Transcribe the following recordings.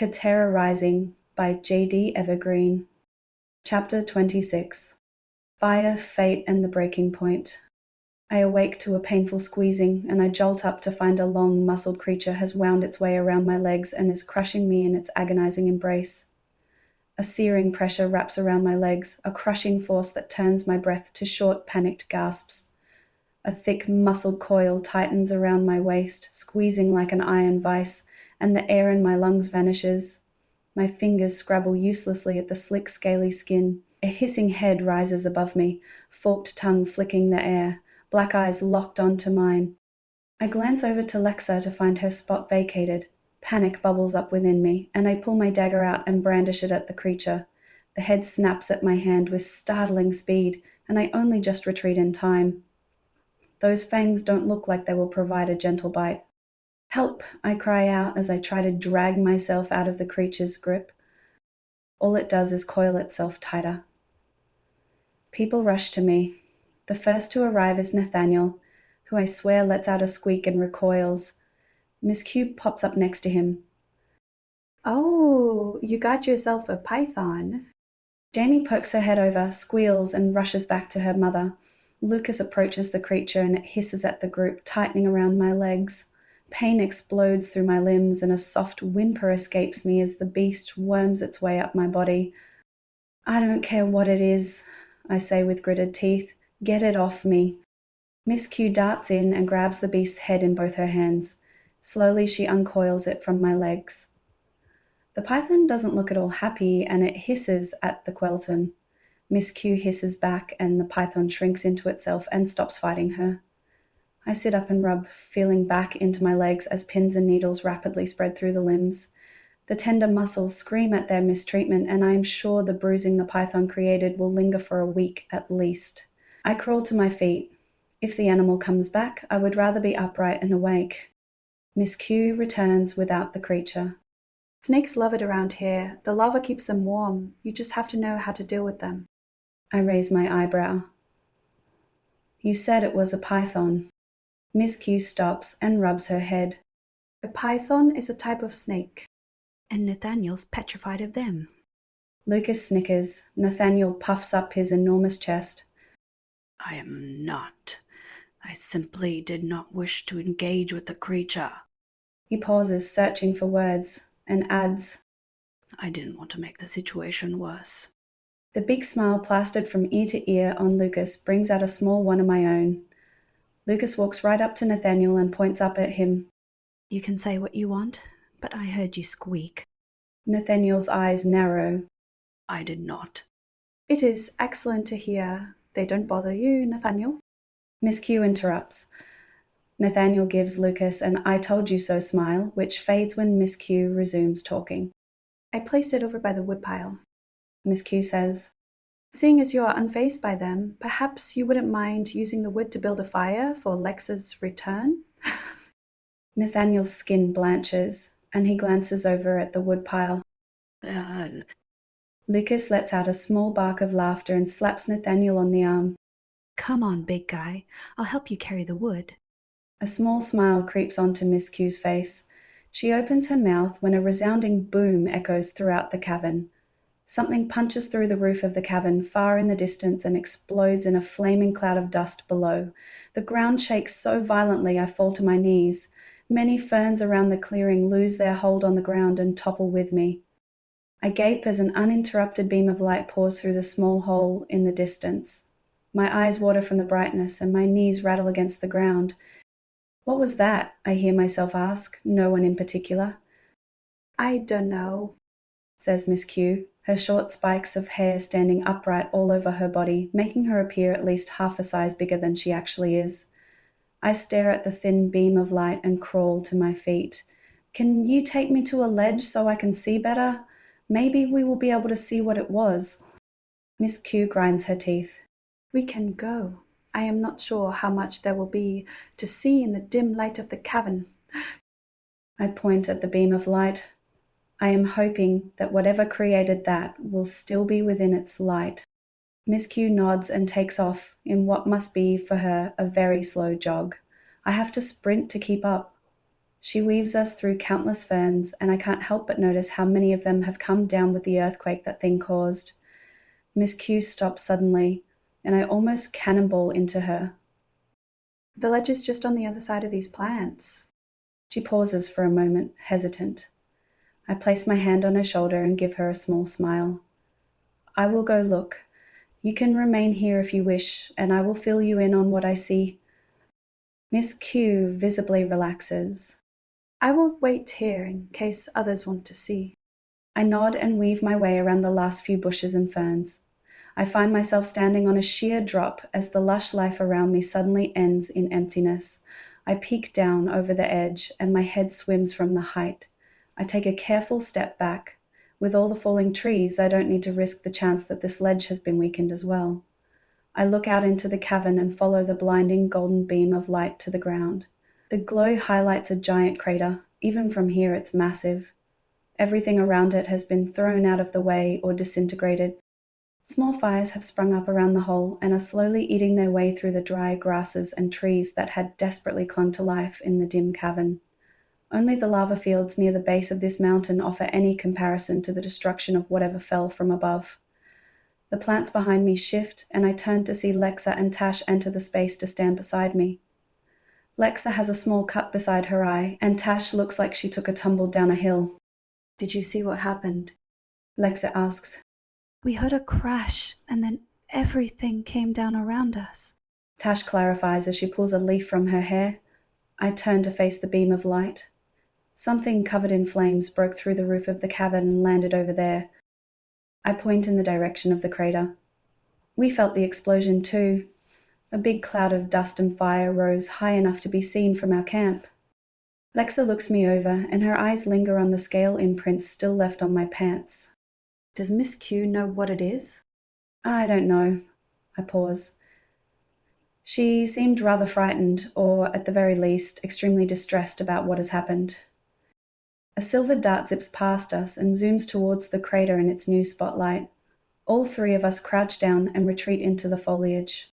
Katera Rising by J.D. Evergreen. Chapter 26. Fire, Fate, and the Breaking Point. I awake to a painful squeezing, and I jolt up to find a long, muscled creature has wound its way around my legs and is crushing me in its agonizing embrace. A searing pressure wraps around my legs, a crushing force that turns my breath to short, panicked gasps. A thick, muscled coil tightens around my waist, squeezing like an iron vice, and the air in my lungs vanishes. My fingers scrabble uselessly at the slick, scaly skin. A hissing head rises above me, forked tongue flicking the air, black eyes locked onto mine. I glance over to Lexa to find her spot vacated. Panic bubbles up within me, and I pull my dagger out and brandish it at the creature. The head snaps at my hand with startling speed, and I only just retreat in time. Those fangs don't look like they will provide a gentle bite. "Help!" I cry out as I try to drag myself out of the creature's grip. All it does is coil itself tighter. People rush to me. The first to arrive is Nathaniel, who I swear lets out a squeak and recoils. Miss Q pops up next to him. "Oh, you got yourself a python." Jamie pokes her head over, squeals, and rushes back to her mother. Lucas approaches the creature and it hisses at the group, tightening around my legs. Pain explodes through my limbs and a soft whimper escapes me as the beast worms its way up my body. "I don't care what it is," I say with gritted teeth. "Get it off me." Miss Q darts in and grabs the beast's head in both her hands. Slowly she uncoils it from my legs. The python doesn't look at all happy and it hisses at the Quelton. Miss Q hisses back and the python shrinks into itself and stops fighting her. I sit up and rub, feeling back into my legs as pins and needles rapidly spread through the limbs. The tender muscles scream at their mistreatment, and I am sure the bruising the python created will linger for a week at least. I crawl to my feet. If the animal comes back, I would rather be upright and awake. Miss Q returns without the creature. "Snakes love it around here. The lava keeps them warm. You just have to know how to deal with them." I raise my eyebrow. "You said it was a python." Miss Q stops and rubs her head. "A python is a type of snake." "And Nathaniel's petrified of them." Lucas snickers. Nathaniel puffs up his enormous chest. "I am not. I simply did not wish to engage with the creature." He pauses, searching for words, and adds, "I didn't want to make the situation worse." The big smile plastered from ear to ear on Lucas brings out a small one of my own. Lucas walks right up to Nathaniel and points up at him. "You can say what you want, but I heard you squeak." Nathaniel's eyes narrow. "I did not." "It is excellent to hear. They don't bother you, Nathaniel." Miss Q interrupts. Nathaniel gives Lucas an "I told you so" smile, which fades when Miss Q resumes talking. "I placed it over by the woodpile." Miss Q says, "Seeing as you are unfazed by them, perhaps you wouldn't mind using the wood to build a fire for Lexa's return?" Nathaniel's skin blanches, and he glances over at the woodpile. Lucas lets out a small bark of laughter and slaps Nathaniel on the arm. "Come on, big guy. I'll help you carry the wood." A small smile creeps onto Miss Q's face. She opens her mouth when a resounding boom echoes throughout the cavern. Something punches through the roof of the cavern far in the distance and explodes in a flaming cloud of dust below. The ground shakes so violently I fall to my knees. Many ferns around the clearing lose their hold on the ground and topple with me. I gape as an uninterrupted beam of light pours through the small hole in the distance. My eyes water from the brightness and my knees rattle against the ground. "What was that?" I hear myself ask, no one in particular. "I don't know," says Miss Q, her short spikes of hair standing upright all over her body, making her appear at least half a size bigger than she actually is. I stare at the thin beam of light and crawl to my feet. "Can you take me to a ledge so I can see better? Maybe we will be able to see what it was." Miss Q grinds her teeth. "We can go. I am not sure how much there will be to see in the dim light of the cavern." I point at the beam of light. I am hoping that whatever created that will still be within its light. Miss Q nods and takes off in what must be for her a very slow jog. I have to sprint to keep up. She weaves us through countless ferns, and I can't help but notice how many of them have come down with the earthquake that thing caused. Miss Q stops suddenly, and I almost cannonball into her. The ledge is just on the other side of these plants. She pauses for a moment, hesitant. I place my hand on her shoulder and give her a small smile. I will go look. You can remain here if you wish, and I will fill you in on what I see. Miss Q visibly relaxes. I will wait here in case others want to see. I nod and weave my way around the last few bushes and ferns. I find myself standing on a sheer drop as the lush life around me suddenly ends in emptiness. I peek down over the edge, and my head swims from the height. I take a careful step back. With all the falling trees, I don't need to risk the chance that this ledge has been weakened as well. I look out into the cavern and follow the blinding golden beam of light to the ground. The glow highlights a giant crater. Even from here, it's massive. Everything around it has been thrown out of the way or disintegrated. Small fires have sprung up around the hole and are slowly eating their way through the dry grasses and trees that had desperately clung to life in the dim cavern. Only the lava fields near the base of this mountain offer any comparison to the destruction of whatever fell from above. The plants behind me shift, and I turn to see Lexa and Tash enter the space to stand beside me. Lexa has a small cut beside her eye, and Tash looks like she took a tumble down a hill. Did you see what happened? Lexa asks. We heard a crash, and then everything came down around us. Tash clarifies as she pulls a leaf from her hair. I turn to face the beam of light. Something covered in flames broke through the roof of the cavern and landed over there. I point in the direction of the crater. We felt the explosion too. A big cloud of dust and fire rose high enough to be seen from our camp. Lexa looks me over, and her eyes linger on the scale imprints still left on my pants. Does Miss Q know what it is? I don't know. I pause. She seemed rather frightened, or at the very least, extremely distressed about what has happened. A silver dart zips past us and zooms towards the crater in its new spotlight. All three of us crouch down and retreat into the foliage.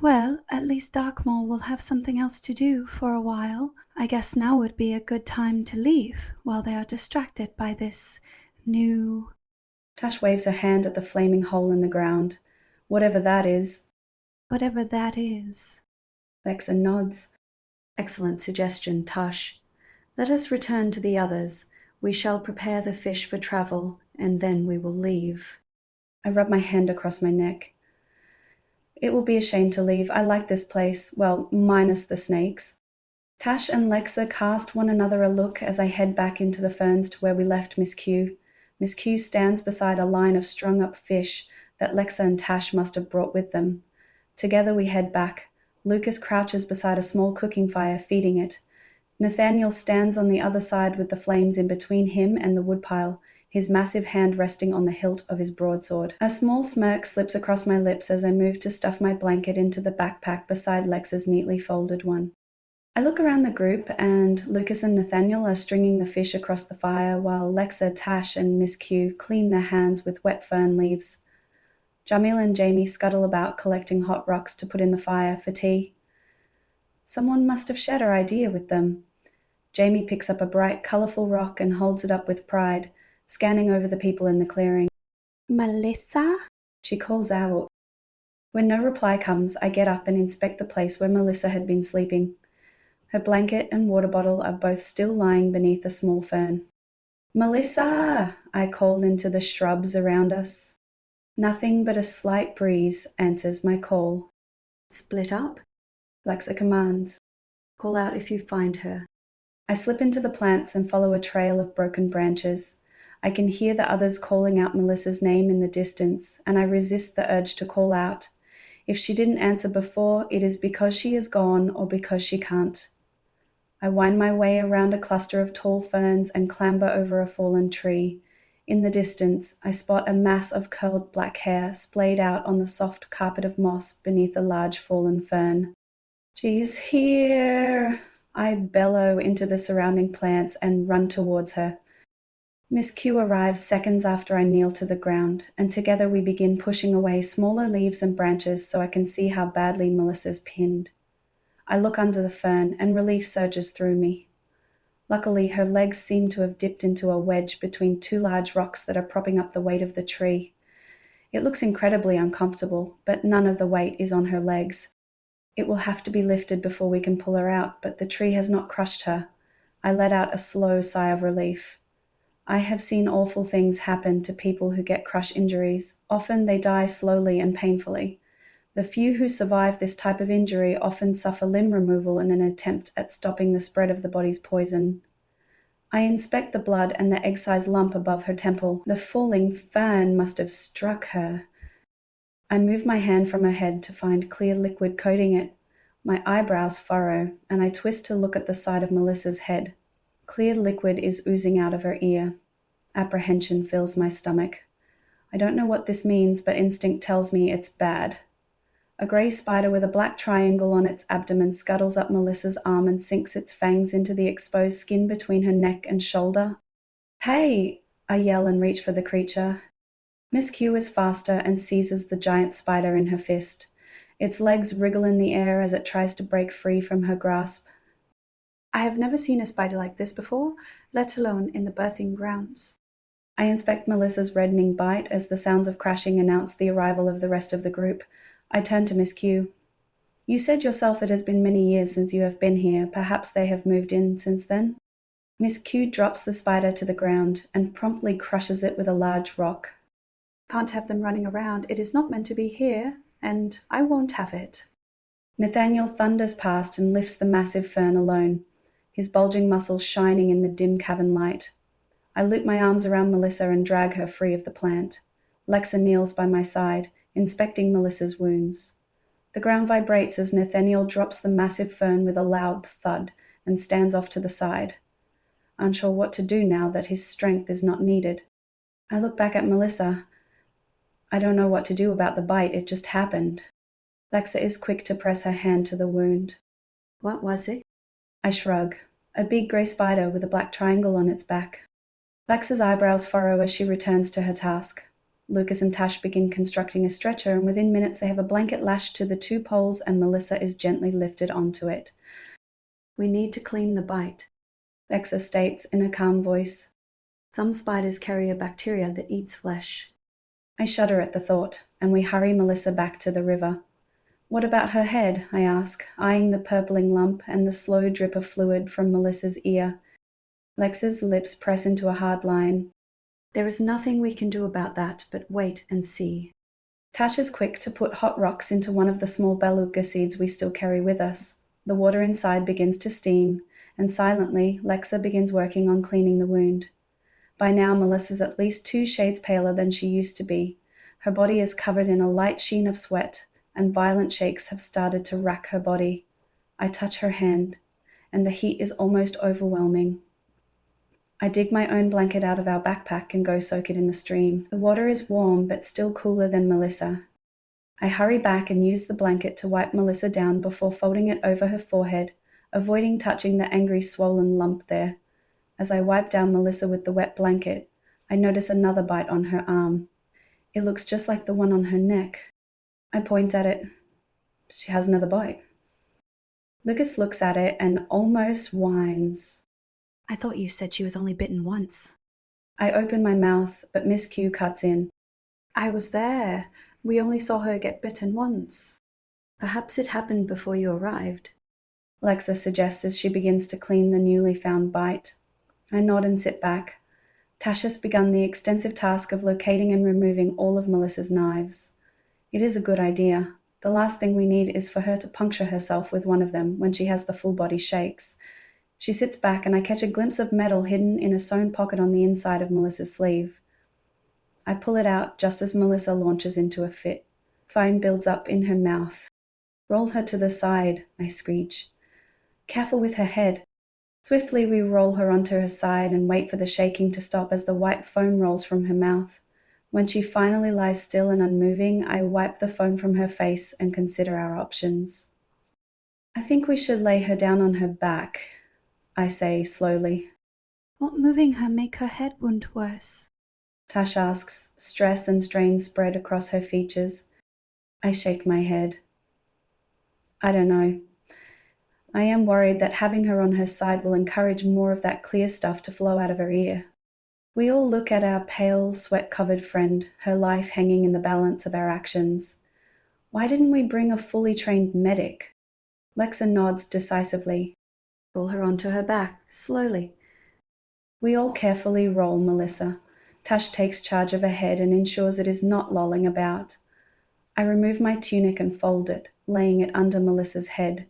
Well, at least Darkmor will have something else to do for a while. I guess now would be a good time to leave while they are distracted by this new... Tash waves her hand at the flaming hole in the ground. Whatever that is. Whatever that is. Lexa nods. Excellent suggestion, Tash. Let us return to the others. We shall prepare the fish for travel, and then we will leave. I rub my hand across my neck. It will be a shame to leave. I like this place, well, minus the snakes. Tash and Lexa cast one another a look as I head back into the ferns to where we left Miss Q. Miss Q stands beside a line of strung-up fish that Lexa and Tash must have brought with them. Together we head back. Lucas crouches beside a small cooking fire, feeding it. Nathaniel stands on the other side with the flames in between him and the woodpile, his massive hand resting on the hilt of his broadsword. A small smirk slips across my lips as I move to stuff my blanket into the backpack beside Lexa's neatly folded one. I look around the group, and Lucas and Nathaniel are stringing the fish across the fire while Lexa, Tash, and Miss Q clean their hands with wet fern leaves. Jamil and Jamie scuttle about collecting hot rocks to put in the fire for tea. Someone must have shared her idea with them. Jamie picks up a bright, colourful rock and holds it up with pride, scanning over the people in the clearing. Melissa? She calls out. When no reply comes, I get up and inspect the place where Melissa had been sleeping. Her blanket and water bottle are both still lying beneath a small fern. Melissa! I call into the shrubs around us. Nothing but a slight breeze answers my call. Split up? Lexa commands. Call out if you find her. I slip into the plants and follow a trail of broken branches. I can hear the others calling out Melissa's name in the distance, and I resist the urge to call out. If she didn't answer before, it is because she is gone or because she can't. I wind my way around a cluster of tall ferns and clamber over a fallen tree. In the distance, I spot a mass of curled black hair splayed out on the soft carpet of moss beneath a large fallen fern. She's here! I bellow into the surrounding plants and run towards her. Miss Q arrives seconds after I kneel to the ground, and together we begin pushing away smaller leaves and branches so I can see how badly Melissa's pinned. I look under the fern, and relief surges through me. Luckily, her legs seem to have dipped into a wedge between two large rocks that are propping up the weight of the tree. It looks incredibly uncomfortable, but none of the weight is on her legs. It will have to be lifted before we can pull her out, but the tree has not crushed her. I let out a slow sigh of relief. I have seen awful things happen to people who get crush injuries. Often they die slowly and painfully. The few who survive this type of injury often suffer limb removal in an attempt at stopping the spread of the body's poison. I inspect the blood and the egg-sized lump above her temple. The falling fan must have struck her. I move my hand from her head to find clear liquid coating it. My eyebrows furrow, and I twist to look at the side of Melissa's head. Clear liquid is oozing out of her ear. Apprehension fills my stomach. I don't know what this means, but instinct tells me it's bad. A grey spider with a black triangle on its abdomen scuttles up Melissa's arm and sinks its fangs into the exposed skin between her neck and shoulder. "Hey!" I yell and reach for the creature. Miss Q is faster and seizes the giant spider in her fist. Its legs wriggle in the air as it tries to break free from her grasp. I have never seen a spider like this before, let alone in the birthing grounds. I inspect Melissa's reddening bite as the sounds of crashing announce the arrival of the rest of the group. I turn to Miss Q. "You said yourself it has been many years since you have been here. Perhaps they have moved in since then?" Miss Q drops the spider to the ground and promptly crushes it with a large rock. "Can't have them running around. It is not meant to be here, and I won't have it." Nathaniel thunders past and lifts the massive fern alone, his bulging muscles shining in the dim cavern light. I loop my arms around Melissa and drag her free of the plant. Lexa kneels by my side, inspecting Melissa's wounds. The ground vibrates as Nathaniel drops the massive fern with a loud thud and stands off to the side, unsure what to do now that his strength is not needed. I look back at Melissa. I don't know what to do about the bite, it just happened. Lexa is quick to press her hand to the wound. "What was it?" I shrug. A big grey spider with a black triangle on its back. Lexa's eyebrows furrow as she returns to her task. Lucas and Tash begin constructing a stretcher, and within minutes they have a blanket lashed to the two poles and Melissa is gently lifted onto it. "We need to clean the bite," Lexa states in a calm voice. "Some spiders carry a bacteria that eats flesh." I shudder at the thought, and we hurry Melissa back to the river. "What about her head?" I ask, eyeing the purpling lump and the slow drip of fluid from Melissa's ear. Lexa's lips press into a hard line. "There is nothing we can do about that, but wait and see." Tash is quick to put hot rocks into one of the small beluga seeds we still carry with us. The water inside begins to steam, and silently, Lexa begins working on cleaning the wound. By now, Melissa's at least 2 shades paler than she used to be. Her body is covered in a light sheen of sweat, and violent shakes have started to rack her body. I touch her hand, and the heat is almost overwhelming. I dig my own blanket out of our backpack and go soak it in the stream. The water is warm, but still cooler than Melissa. I hurry back and use the blanket to wipe Melissa down before folding it over her forehead, avoiding touching the angry swollen lump there. As I wipe down Melissa with the wet blanket, I notice another bite on her arm. It looks just like the one on her neck. I point at it. She has another bite. Lucas looks at it and almost whines. "I thought you said she was only bitten once." I open my mouth, but Miss Q cuts in. "I was there. We only saw her get bitten once." "Perhaps it happened before you arrived," Lexa suggests as she begins to clean the newly found bite. I nod and sit back. Tash has begun the extensive task of locating and removing all of Melissa's knives. It is a good idea. The last thing we need is for her to puncture herself with one of them when she has the full body shakes. She sits back and I catch a glimpse of metal hidden in a sewn pocket on the inside of Melissa's sleeve. I pull it out just as Melissa launches into a fit. Fine builds up in her mouth. "Roll her to the side," I screech. "Careful with her head." Swiftly we roll her onto her side and wait for the shaking to stop as the white foam rolls from her mouth. When she finally lies still and unmoving, I wipe the foam from her face and consider our options. "I think we should lay her down on her back," I say slowly. Won't moving her make her head wound worse? Tash asks, stress and strain spread across her features. I shake my head. I don't know. I am worried that having her on her side will encourage more of that clear stuff to flow out of her ear. We all look at our pale, sweat-covered friend, her life hanging in the balance of our actions. Why didn't we bring a fully trained medic? Lexa nods decisively. Pull her onto her back, slowly. We all carefully roll Melissa. Tash takes charge of her head and ensures it is not lolling about. I remove my tunic and fold it, laying it under Melissa's head.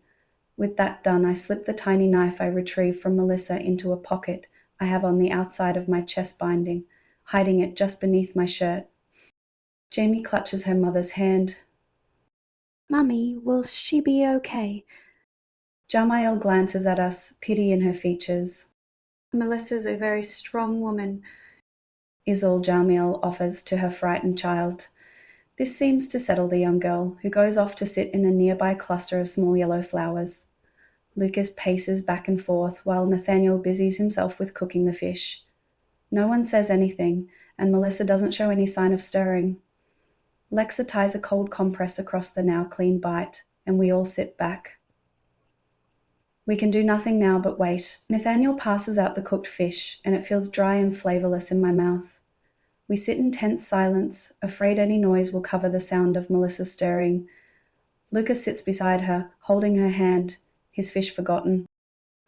With that done, I slip the tiny knife I retrieved from Melissa into a pocket I have on the outside of my chest binding, hiding it just beneath my shirt. Jamie clutches her mother's hand. Mummy, will she be okay? Jamael glances at us, pity in her features. Melissa's a very strong woman, Is all Jamiel offers to her frightened child. This seems to settle the young girl, who goes off to sit in a nearby cluster of small yellow flowers. Lucas paces back and forth while Nathaniel busies himself with cooking the fish. No one says anything, and Melissa doesn't show any sign of stirring. Lexa ties a cold compress across the now clean bite, and we all sit back. We can do nothing now but wait. Nathaniel passes out the cooked fish, and it feels dry and flavourless in my mouth. We sit in tense silence, afraid any noise will cover the sound of Melissa stirring. Lucas sits beside her, holding her hand, his fish forgotten.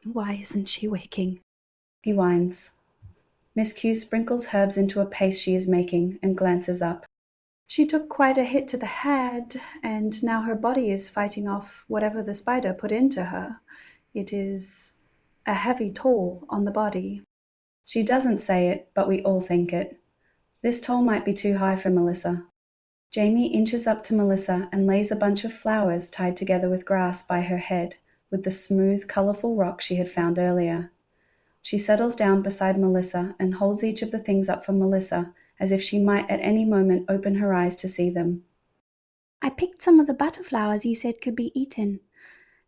Why isn't she waking? He whines. Miss Q sprinkles herbs into a paste she is making and glances up. She took quite a hit to the head, and now her body is fighting off whatever the spider put into her. It is a heavy toll on the body. She doesn't say it, but we all think it. This toll might be too high for Melissa. Jamie inches up to Melissa and lays a bunch of flowers tied together with grass by her head, with the smooth, colourful rock she had found earlier. She settles down beside Melissa and holds each of the things up for Melissa, as if she might at any moment open her eyes to see them. I picked some of the butterflowers you said could be eaten.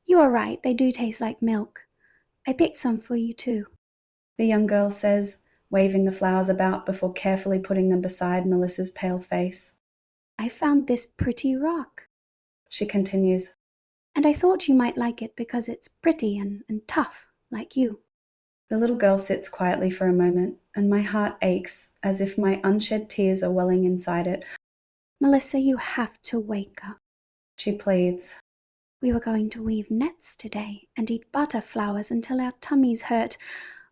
You are right, they do taste like milk. I picked some for you too. The young girl says, waving the flowers about before carefully putting them beside Melissa's pale face. I found this pretty rock. She continues, And I thought you might like it because it's pretty and tough, like you. The little girl sits quietly for a moment, and my heart aches as if my unshed tears are welling inside it. Melissa, you have to wake up. She pleads. We were going to weave nets today and eat butterflowers until our tummies hurt.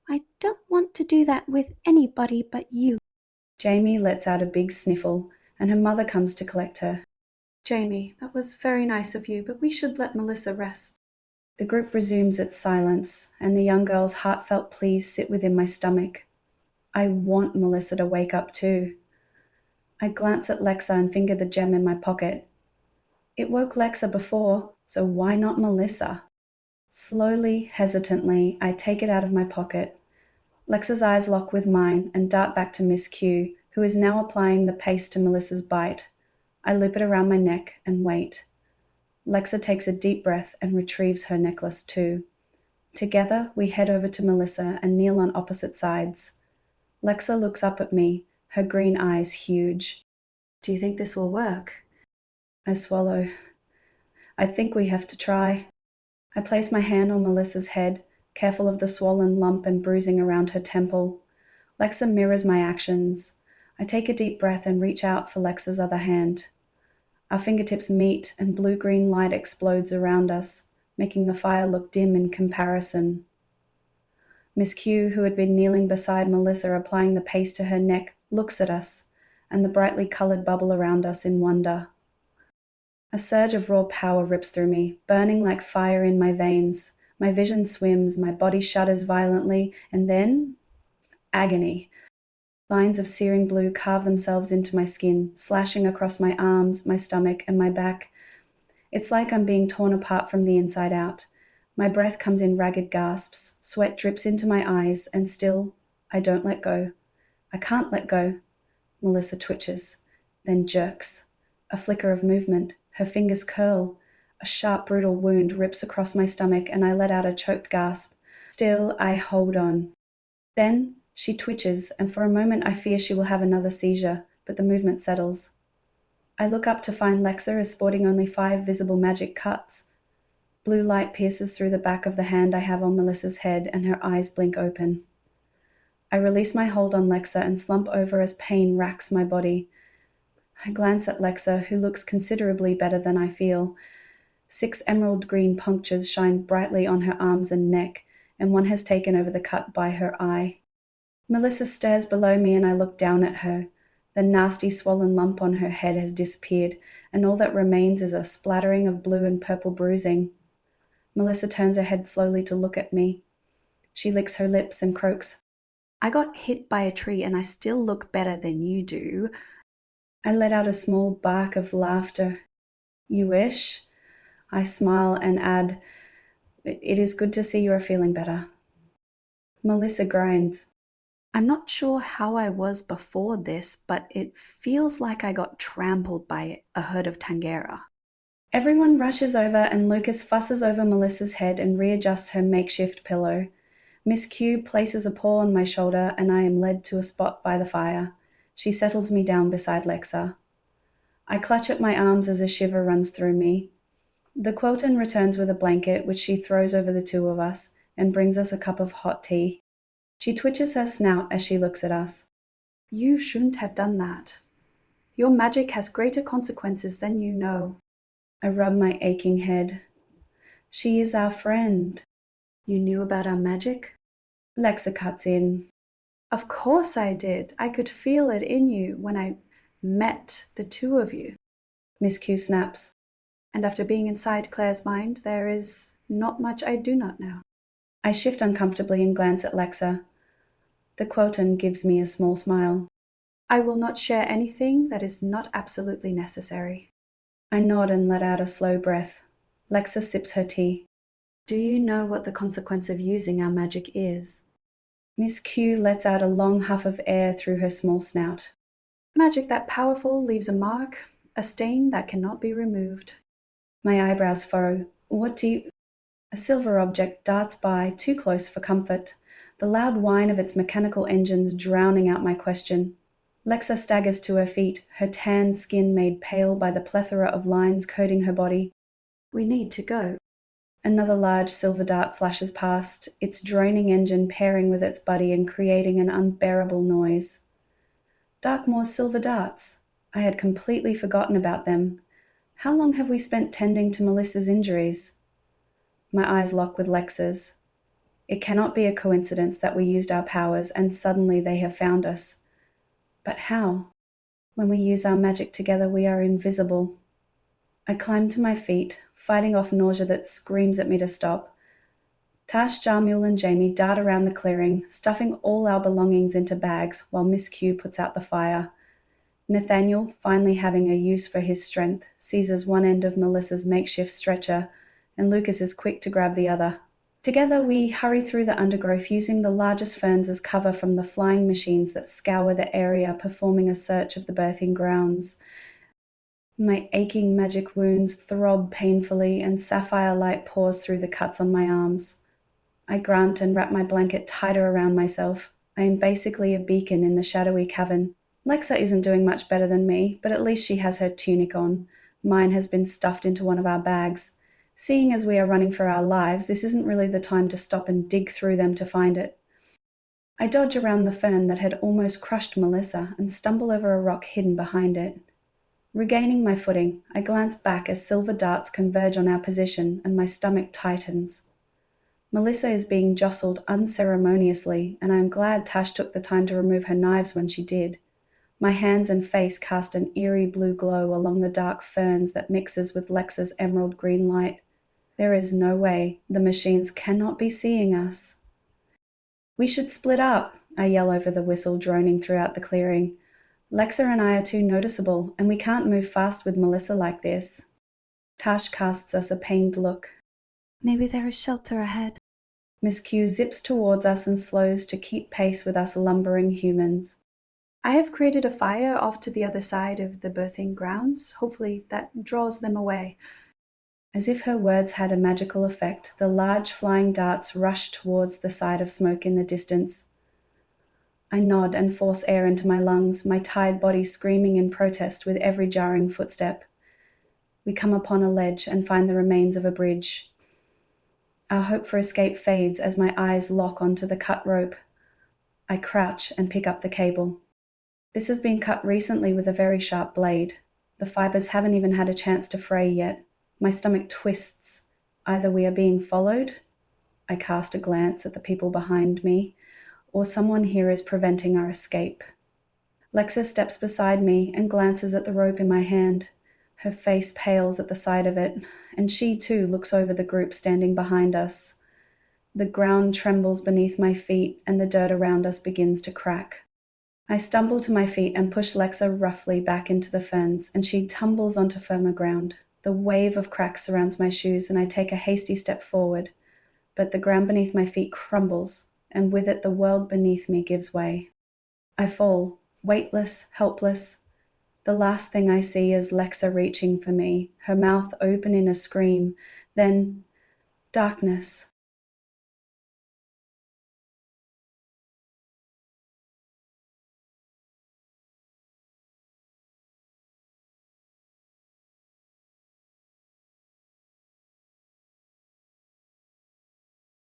I don't want to do that with anybody but you. Jamie lets out a big sniffle, and her mother comes to collect her. Jamie, that was very nice of you, but we should let Melissa rest. The group resumes its silence, and the young girl's heartfelt pleas sit within my stomach. I want Melissa to wake up too. I glance at Lexa and finger the gem in my pocket. It woke Lexa before, so why not Melissa? Slowly, hesitantly, I take it out of my pocket. Lexa's eyes lock with mine and dart back to Miss Q, who is now applying the paste to Melissa's bite. I loop it around my neck and wait. Lexa takes a deep breath and retrieves her necklace too. Together, we head over to Melissa and kneel on opposite sides. Lexa looks up at me, her green eyes huge. Do you think this will work? I swallow. I think we have to try. I place my hand on Melissa's head, careful of the swollen lump and bruising around her temple. Lexa mirrors my actions. I take a deep breath and reach out for Lexa's other hand. Our fingertips meet and blue-green light explodes around us, making the fire look dim in comparison. Miss Q, who had been kneeling beside Melissa applying the paste to her neck, looks at us, and the brightly coloured bubble around us in wonder. A surge of raw power rips through me, burning like fire in my veins. My vision swims, my body shudders violently, and then agony. Lines of searing blue carve themselves into my skin, slashing across my arms, my stomach, and my back. It's like I'm being torn apart from the inside out. My breath comes in ragged gasps, sweat drips into my eyes, and still, I don't let go. I can't let go. Melissa twitches, then jerks. A flicker of movement, her fingers curl. A sharp, brutal wound rips across my stomach, and I let out a choked gasp. Still, I hold on. Then, she twitches, and for a moment I fear she will have another seizure, but the movement settles. I look up to find Lexa is sporting only 5 visible magic cuts. Blue light pierces through the back of the hand I have on Melissa's head, and her eyes blink open. I release my hold on Lexa and slump over as pain racks my body. I glance at Lexa, who looks considerably better than I feel. 6 emerald green punctures shine brightly on her arms and neck, and one has taken over the cut by her eye. Melissa stares below me and I look down at her. The nasty swollen lump on her head has disappeared, and all that remains is a splattering of blue and purple bruising. Melissa turns her head slowly to look at me. She licks her lips and croaks, I got hit by a tree and I still look better than you do. I let out a small bark of laughter. You wish? I smile and add, It is good to see you are feeling better. Melissa grinds. I'm not sure how I was before this, but it feels like I got trampled by a herd of Tangera. Everyone rushes over and Lucas fusses over Melissa's head and readjusts her makeshift pillow. Miss Q places a paw on my shoulder and I am led to a spot by the fire. She settles me down beside Lexa. I clutch at my arms as a shiver runs through me. The Quilton returns with a blanket, which she throws over the two of us, and brings us a cup of hot tea. She twitches her snout as she looks at us. You shouldn't have done that. Your magic has greater consequences than you know. I rub my aching head. She is our friend. You knew about our magic? Lexa cuts in. Of course I did. I could feel it in you when I met the two of you. Miss Q snaps. And after being inside Claire's mind, there is not much I do not know. I shift uncomfortably and glance at Lexa. The Quilton gives me a small smile. I will not share anything that is not absolutely necessary. I nod and let out a slow breath. Lexa sips her tea. Do you know what the consequence of using our magic is? Miss Q lets out a long huff of air through her small snout. Magic that powerful leaves a mark, a stain that cannot be removed. My eyebrows furrow. What do you... A silver object darts by, too close for comfort, the loud whine of its mechanical engines drowning out my question. Lexa staggers to her feet, her tanned skin made pale by the plethora of lines coating her body. We need to go. Another large silver dart flashes past, its droning engine pairing with its buddy and creating an unbearable noise. Darkmor's silver darts. I had completely forgotten about them. How long have we spent tending to Melissa's injuries? My eyes lock with Lexa's. It cannot be a coincidence that we used our powers and suddenly they have found us. But how? When we use our magic together, we are invisible. I climb to my feet, fighting off nausea that screams at me to stop. Tash, Jarmul, and Jamie dart around the clearing, stuffing all our belongings into bags while Miss Q puts out the fire. Nathaniel, finally having a use for his strength, seizes one end of Melissa's makeshift stretcher, and Lucas is quick to grab the other. Together we hurry through the undergrowth using the largest ferns as cover from the flying machines that scour the area, performing a search of the birthing grounds. My aching magic wounds throb painfully and sapphire light pours through the cuts on my arms. I grunt and wrap my blanket tighter around myself. I am basically a beacon in the shadowy cavern. Lexa isn't doing much better than me, but at least she has her tunic on. Mine has been stuffed into one of our bags. Seeing as we are running for our lives, this isn't really the time to stop and dig through them to find it. I dodge around the fern that had almost crushed Melissa and stumble over a rock hidden behind it. Regaining my footing, I glance back as silver darts converge on our position and my stomach tightens. Melissa is being jostled unceremoniously, and I am glad Tash took the time to remove her knives when she did. My hands and face cast an eerie blue glow along the dark ferns that mixes with Lexa's emerald green light. There is no way. The machines cannot be seeing us. We should split up, I yell over the whistle droning throughout the clearing. Lexa and I are too noticeable, and we can't move fast with Melissa like this. Tash casts us a pained look. Maybe there is shelter ahead. Miss Q zips towards us and slows to keep pace with us lumbering humans. I have created a fire off to the other side of the birthing grounds. Hopefully that draws them away. As if her words had a magical effect, the large flying darts rush towards the side of smoke in the distance. I nod and force air into my lungs, my tired body screaming in protest with every jarring footstep. We come upon a ledge and find the remains of a bridge. Our hope for escape fades as my eyes lock onto the cut rope. I crouch and pick up the cable. This has been cut recently with a very sharp blade. The fibers haven't even had a chance to fray yet. My stomach twists. Either we are being followed, I cast a glance at the people behind me, or someone here is preventing our escape. Lexa steps beside me and glances at the rope in my hand. Her face pales at the sight of it, and she too looks over the group standing behind us. The ground trembles beneath my feet and the dirt around us begins to crack. I stumble to my feet and push Lexa roughly back into the ferns, and she tumbles onto firmer ground. The wave of cracks surrounds my shoes, and I take a hasty step forward. But the ground beneath my feet crumbles, and with it the world beneath me gives way. I fall, weightless, helpless. The last thing I see is Lexa reaching for me, her mouth open in a scream. Then, darkness.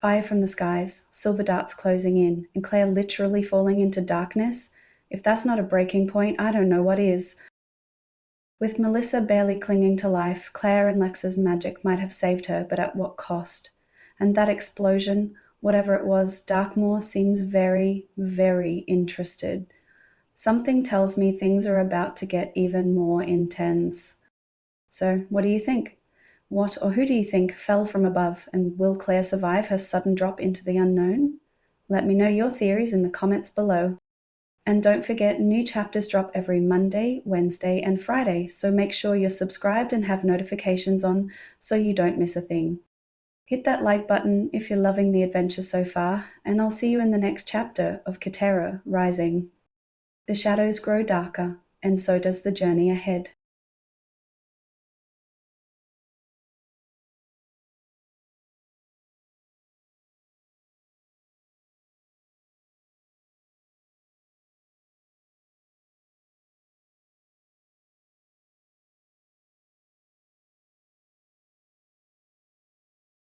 Fire from the skies, silver darts closing in, and Claire literally falling into darkness. If that's not a breaking point, I don't know what is. With Melissa barely clinging to life, Claire and Lexa's magic might have saved her, but at what cost? And that explosion, whatever it was, Darkmor seems very, very interested. Something tells me things are about to get even more intense. So, what do you think? What or who do you think fell from above, and will Claire survive her sudden drop into the unknown? Let me know your theories in the comments below. And don't forget, new chapters drop every Monday, Wednesday, and Friday, so make sure you're subscribed and have notifications on so you don't miss a thing. Hit that like button if you're loving the adventure so far, and I'll see you in the next chapter of Katera Rising. The shadows grow darker, and so does the journey ahead.